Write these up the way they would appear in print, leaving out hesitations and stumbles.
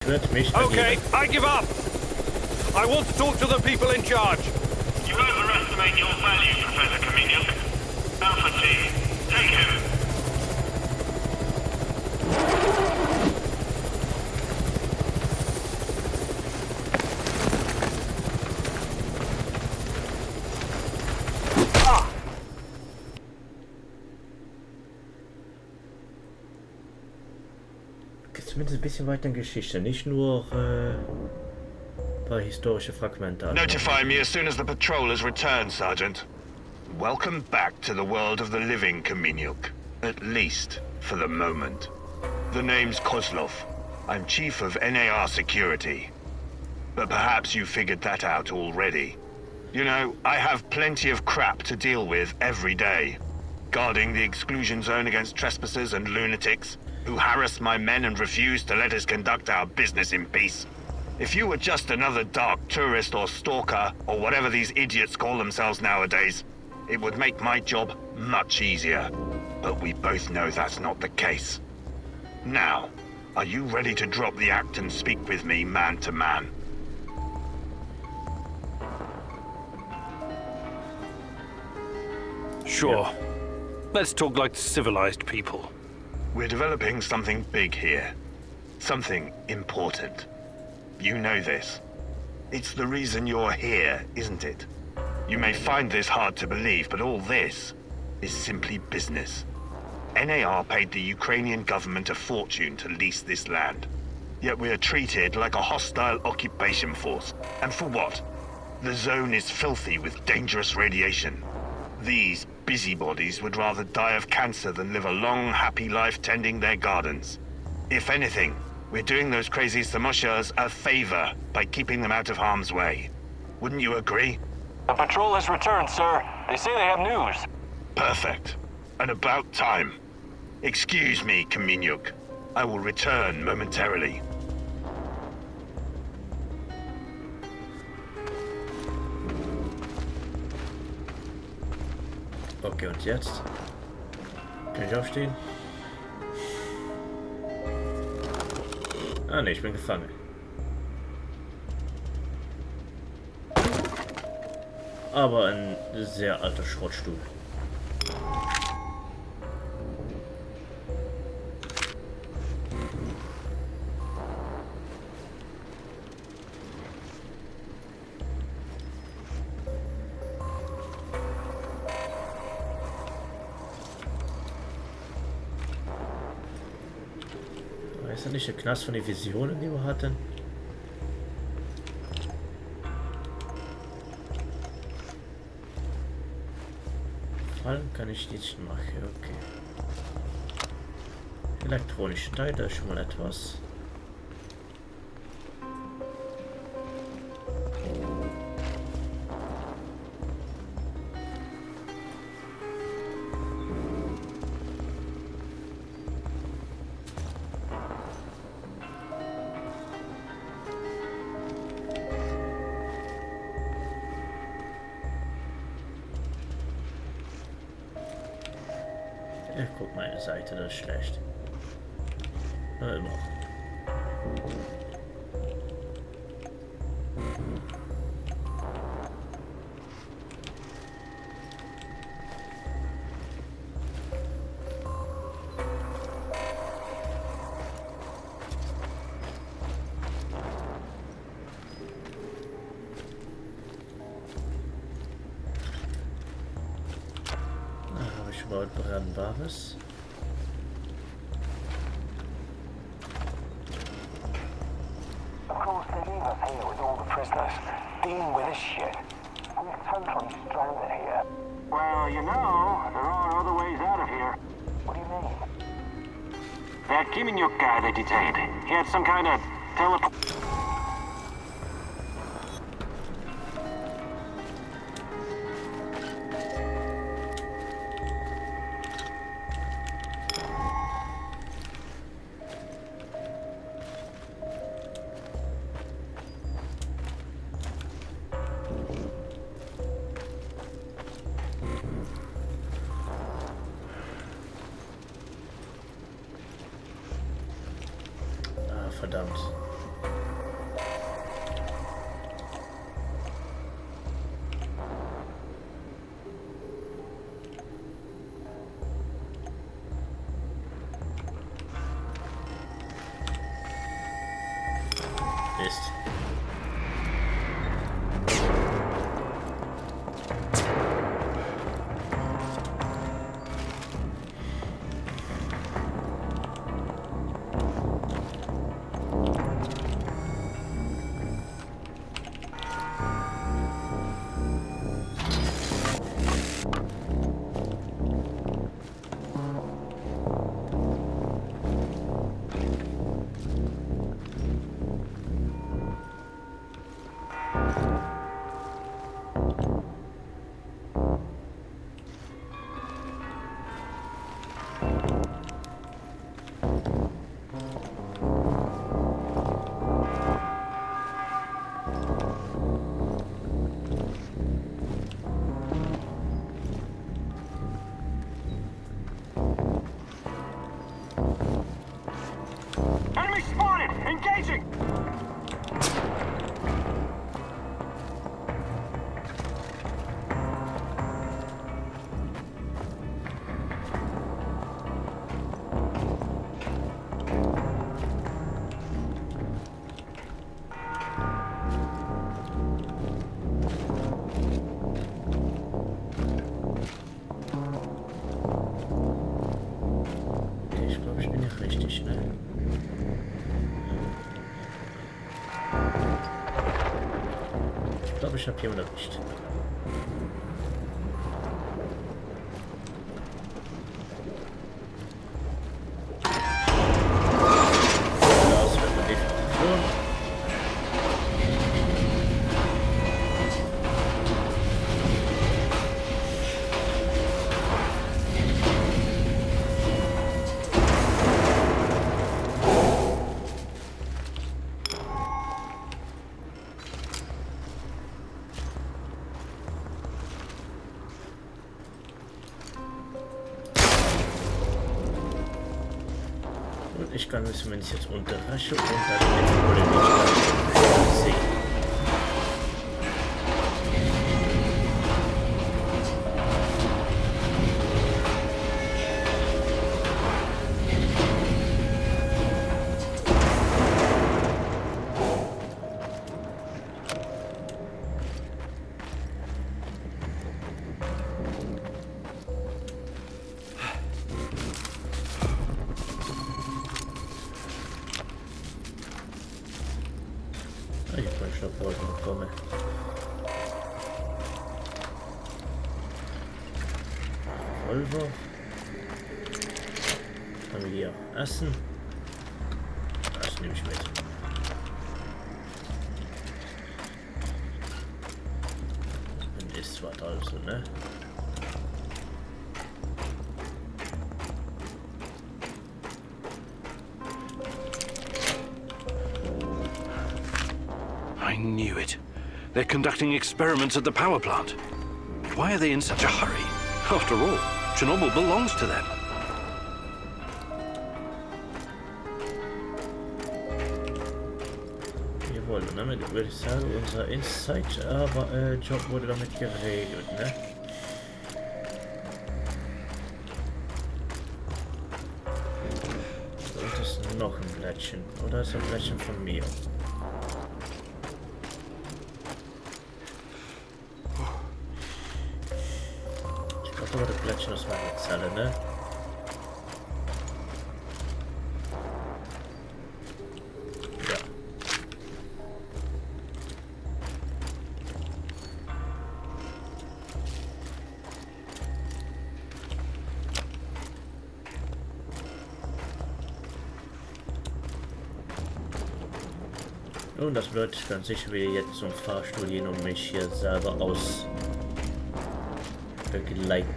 Okay, I give up. I want to talk to the people in charge. You overestimate your value, Professor Kaminiuk. Alpha Team, take him. Zumindest ein bisschen weiter in Geschichte, nicht nur ein paar historische Fragmente. Notify me as soon as the patrol has returned, Sergeant. Welcome back to the world of the living, Kaminiuk. At least, for the moment. The name's Kozlov. I'm Chief of NAR Security. But perhaps you figured that out already. You know, I have plenty of crap to deal with every day. Guarding the exclusion zone against trespassers and lunatics who harass my men and refuse to let us conduct our business in peace. If you were just another dark tourist or stalker, or whatever these idiots call themselves nowadays, it would make my job much easier. But we both know that's not the case. Now, are you ready to drop the act and speak with me man to man? Sure. Let's talk like civilized people. We're developing something big here. Something important. You know this. It's the reason you're here, isn't it? You may find this hard to believe, but all this is simply business. NAR paid the Ukrainian government a fortune to lease this land. Yet we are treated like a hostile occupation force. And for what? The zone is filthy with dangerous radiation. These busybodies would rather die of cancer than live a long, happy life tending their gardens. If anything, we're doing those crazy Samoshas a favor by keeping them out of harm's way. Wouldn't you agree? The patrol has returned, sir. They say they have news. Perfect. And about time. Excuse me, Kaminiuk. I will return momentarily. Okay, und jetzt? Kann ich aufstehen? Ah ne, ich bin gefangen. Aber ein sehr alter Schrottstuhl. Ist das nicht der Knast von den Visionen, die wir hatten? Fallen kann ich nicht machen, okay. Elektronische Teil, da ist schon mal etwas. Ja, guck, meine Seite, das ist schlecht. Na, immer. Brennbares. Of course, they leave us here with all the prisoners, dealing with this shit. We're totally stranded here. Well, you know, there are other ways out of here. What do you mean? That Kiminiuk guy they detained, he had some kind of teleport. Verdammt. Mist. Enemy spotted! Engaging! Ich glaube, ich bin ja richtig, ne? Ich glaube, ich habe hier erwischt. Das wird man definitiv tun. Und ich kann es, wenn ich jetzt unterrasche und dann wurde nicht sehen. Ich kann Stoffwolken bekommen. Revolver. Haben wir hier Essen. Das nehme ich mit. Und ist was also, ne? I knew it. They're conducting experiments at the power plant. Why are they in such a hurry? After all, Chernobyl belongs to them. Jawohl, und damit würde ich sagen, unser Inside-Job wurde damit geregelt, ne? Und das ist noch ein Blättchen. Oder ist ein Blättchen von mir? Ich glaube, das Blättchen aus meiner Zelle, ne? Ja. Nun, das bedeutet ganz sicher wieder jetzt zum Fahrstuhl gehen und mich hier selber aus begleiten.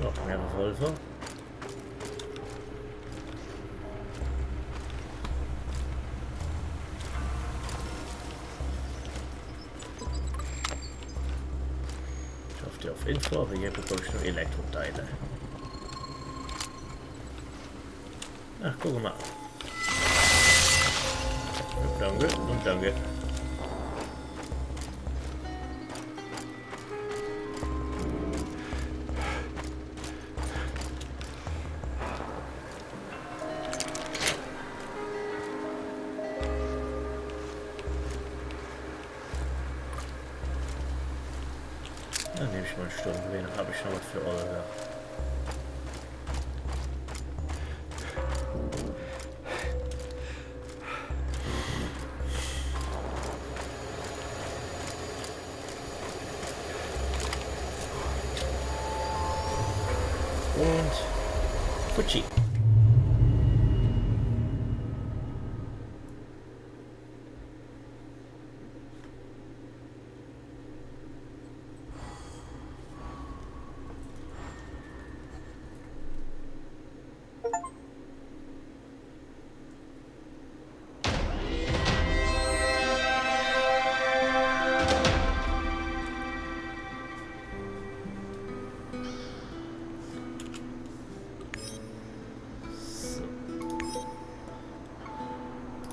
Noch mehr Revolver. Ich hoffe auf Info, aber hier bekomme ich nur Elektroteile. Ach, guck mal. Danke und danke. Dann nehme ich mal eine Stunde. Wen habe ich noch was für eure? Und Fuji.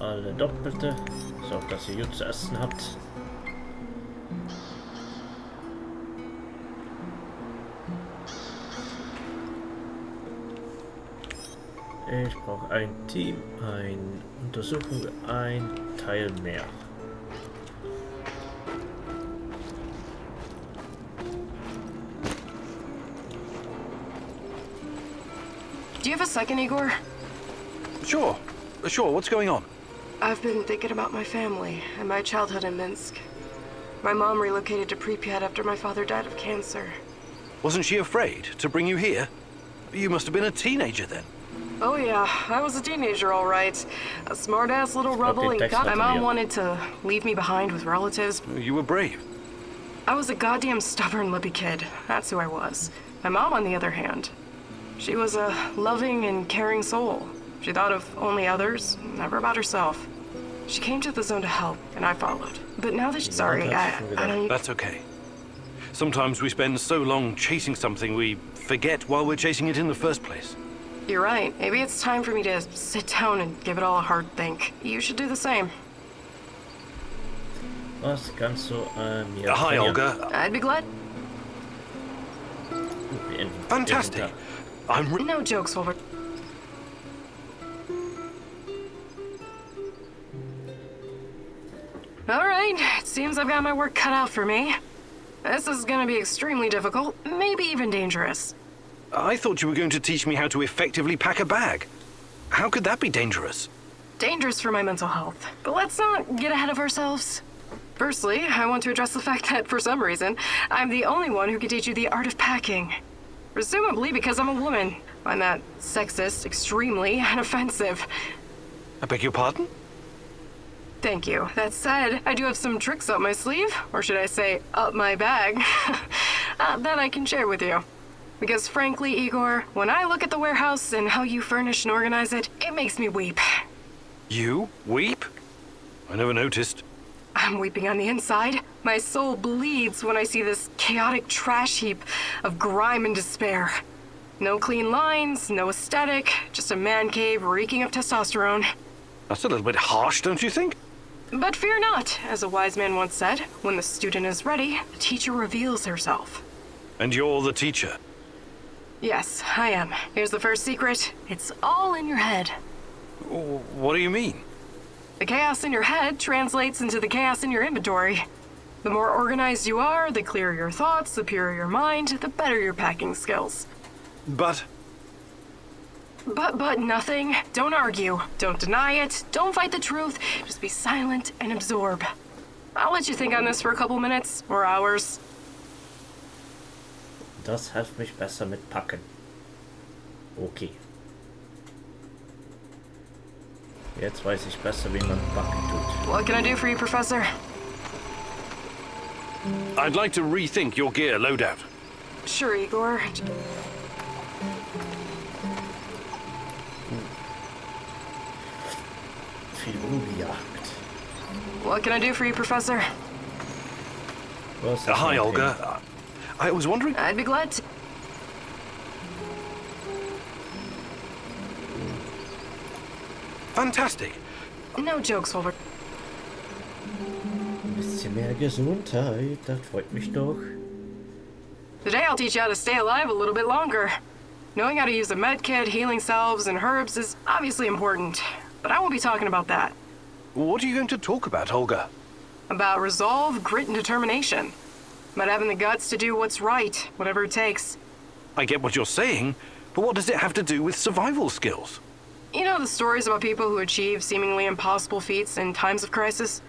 Alle Doppelte. Sorgt, dass ihr gut zu essen habt. Ich brauche ein Team, eine Untersuchung, ein Teil mehr. Do you have a second, Igor? Sure. Sure, what's going on? I've been thinking about my family and my childhood in Minsk. My mom relocated to Pripyat after my father died of cancer. Wasn't she afraid to bring you here? You must have been a teenager then. Oh yeah, I was a teenager, all right. A smart-ass little rebel, and God, my mom wanted to leave me behind with relatives. You were brave. I was a goddamn stubborn, lippy kid. That's who I was. My mom, on the other hand, she was a loving and caring soul. She thought of only others, never about herself. She came to the zone to help, and I followed. But now that she's sorry, I don't... That's okay. Sometimes we spend so long chasing something we forget why we're chasing it in the first place. You're right. Maybe it's time for me to sit down and give it all a hard think. You should do the same. Was kannst du mir Hi, verlieren? Olga. I'd be glad. Fantastic. I'm No jokes, Wilbur. All right, it seems I've got my work cut out for me. This is gonna be extremely difficult, maybe even dangerous. I thought you were going to teach me how to effectively pack a bag. How could that be dangerous? Dangerous for my mental health. But let's not get ahead of ourselves. Firstly, I want to address the fact that, for some reason, I'm the only one who can teach you the art of packing. Presumably because I'm a woman. I find that sexist, extremely, and offensive. I beg your pardon? Thank you. That said, I do have some tricks up my sleeve, or should I say, up my bag, that I can share with you. Because frankly, Igor, when I look at the warehouse and how you furnish and organize it, it makes me weep. You weep? I never noticed. I'm weeping on the inside. My soul bleeds when I see this chaotic trash heap of grime and despair. No clean lines, no aesthetic, just a man cave reeking of testosterone. That's a little bit harsh, don't you think? But fear not, as a wise man once said, when the student is ready, the teacher reveals herself. And you're the teacher. Yes, I am. Here's the first secret. It's all in your head. What do you mean? The chaos in your head translates into the chaos in your inventory. The more organized you are, the clearer your thoughts, the purer your mind, the better your packing skills. But nothing. Don't argue. Don't deny it. Don't fight the truth. Just be silent and absorb. I'll let you think on this for a couple minutes or hours. Das hilft mich besser mit Packen. Okay. Jetzt weiß ich besser, wie man Packen tut. What can I do for you, Professor? I'd like to rethink your gear loadout. Sure, Igor. Filologiejagd. What can I do for you, Professor? Was Hi, das? Olga. I was wondering... I'd be glad to. Fantastic. No jokes, Holbert. Ein bisschen mehr Gesundheit, das freut mich doch. Today I'll teach you how to stay alive a little bit longer. Knowing how to use a med kit, healing salves, and herbs is obviously important, but I won't be talking about that. What are you going to talk about, Olga? About resolve, grit, and determination. About having the guts to do what's right, whatever it takes. I get what you're saying, but what does it have to do with survival skills? You know the stories about people who achieve seemingly impossible feats in times of crisis?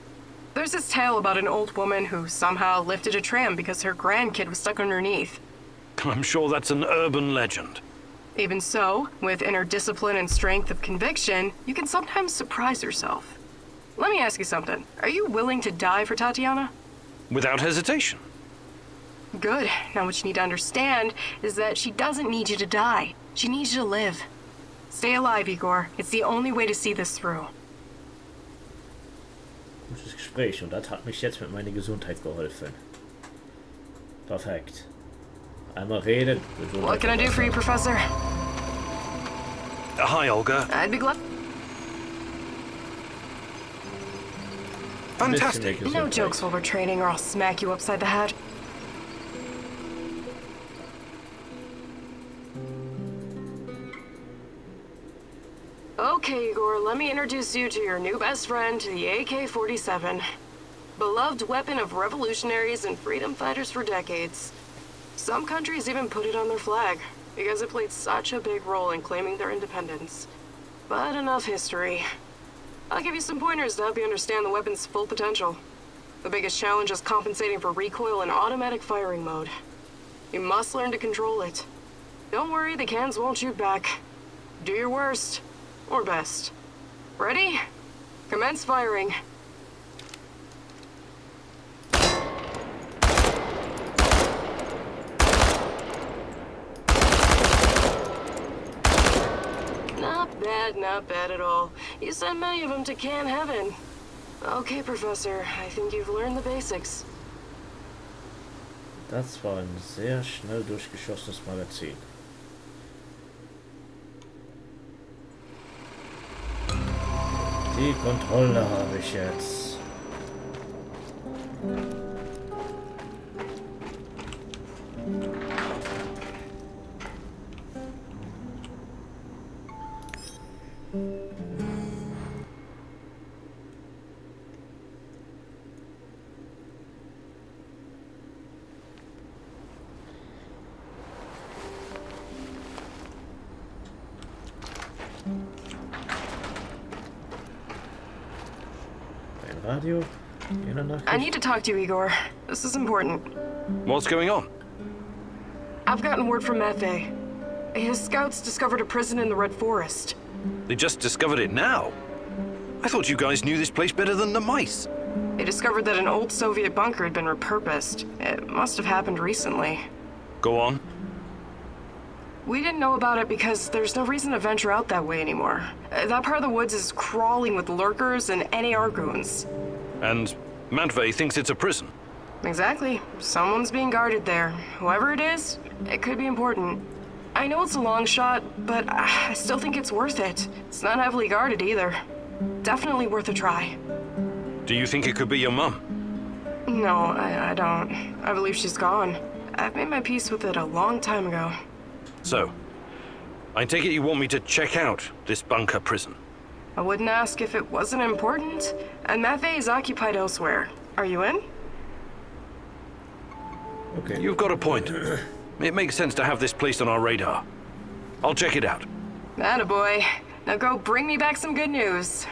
There's this tale about an old woman who somehow lifted a tram because her grandkid was stuck underneath. I'm sure that's an urban legend. Even so, with inner discipline and strength of conviction, you can sometimes surprise yourself. Let me ask you something. Are you willing to die for Tatiana? Without hesitation. Good. Now what you need to understand is that she doesn't need you to die. She needs you to live. Stay alive, Igor. It's the only way to see this through. Gutes Gespräch und das hat mich jetzt mit meiner Gesundheit geholfen. Perfekt. Einmal reden. Gesundheit What can I do for you, Professor? Hi, Olga. I'd be glad. Fantastic. No jokes while we're training, or I'll smack you upside the head. Okay, Igor, let me introduce you to your new best friend, the AK-47. Beloved weapon of revolutionaries and freedom fighters for decades. Some countries even put it on their flag, because it played such a big role in claiming their independence. But enough history. I'll give you some pointers to help you understand the weapon's full potential. The biggest challenge is compensating for recoil in automatic firing mode. You must learn to control it. Don't worry, the cans won't shoot back. Do your worst. Or best. Ready? Commence firing. Not bad at all. You sent many of them to can heaven. Okay, Professor, I think you've learned the basics. Das war ein sehr schnell durchgeschossenes Magazin. Die Kontrolle habe ich jetzt. Radio? I need to talk to you, Igor. This is important. What's going on? I've gotten word from Matvey. His scouts discovered a prison in the Red Forest. They just discovered it now. I thought you guys knew this place better than the mice. They discovered that an old Soviet bunker had been repurposed. It must have happened recently. Go on. We didn't know about it because there's no reason to venture out that way anymore. That part of the woods is crawling with lurkers and NAR goons. And Matvey thinks it's a prison. Exactly. Someone's being guarded there. Whoever it is, it could be important. I know it's a long shot, but I still think it's worth it. It's not heavily guarded either. Definitely worth a try. Do you think it could be your mum? No, I don't. I believe she's gone. I've made my peace with it a long time ago. So, I take it you want me to check out this bunker prison? I wouldn't ask if it wasn't important. And Matvey is occupied elsewhere. Are you in? Okay. You've got a point. It makes sense to have this placed on our radar. I'll check it out. Attaboy. Now go bring me back some good news.